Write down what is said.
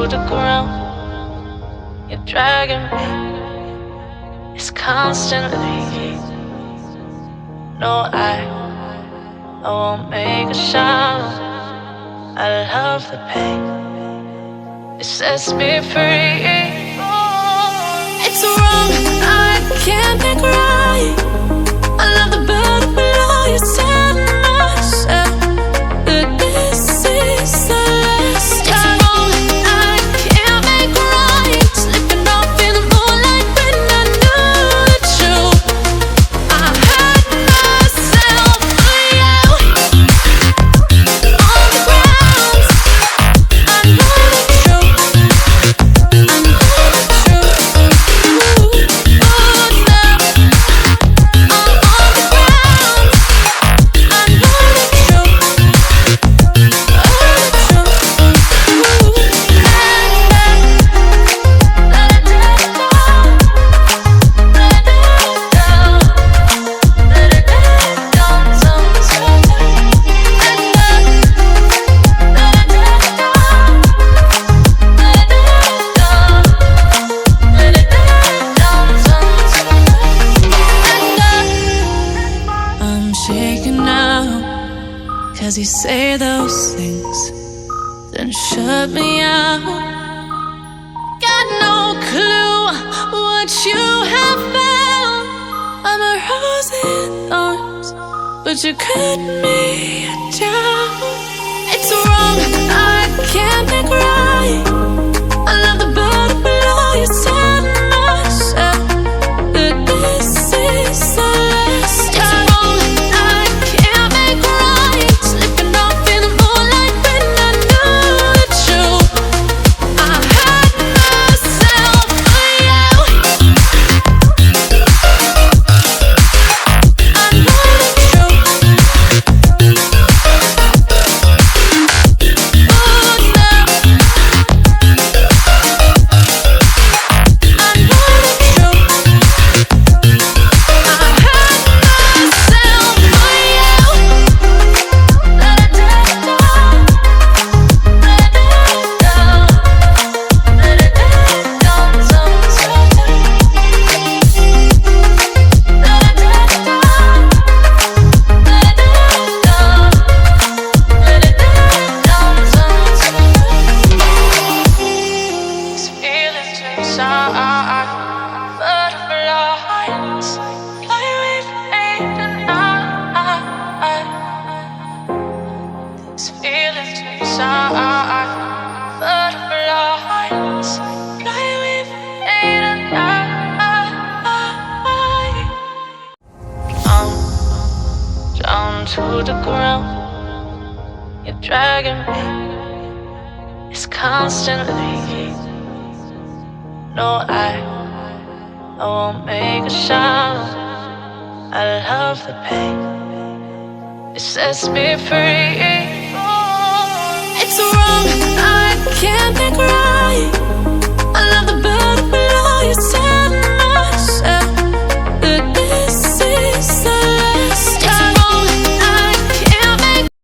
the ground. You're dragging me. It's constantly. No, I won't make a sound. I love the pain. It sets me free. It's wrong, I can't make right. I love the better below. You said myself that this is the last time. It's wrong, I can't make right. Slipping off in the moonlight when I knew the truth. I hurt myself for you. On the ground, I know the truth. I know the truth. Cause you say those things, then shut me out. Got no clue what you have found. I'm a rose in thorns, but you cut me down. It's wrong, I can't make right. I love the better below. You said myself that this is the last time. It's wrong, I can't make right. Slipping off in the moonlight when I knew the truth. I hurt myself for you. I know the truth. Oh no. I know the truth. I hurt myself for you. Let it down, let it down, let it down, sometimes. Let it down, let it down, let it down, sometimes. These feelings inside, butterflies fly with me tonight. These feelings inside, butterflies fly with me tonight. I'm down to the ground. You're dragging me. It's constantly. No, I won't make a sound. I love the pain. It sets me free.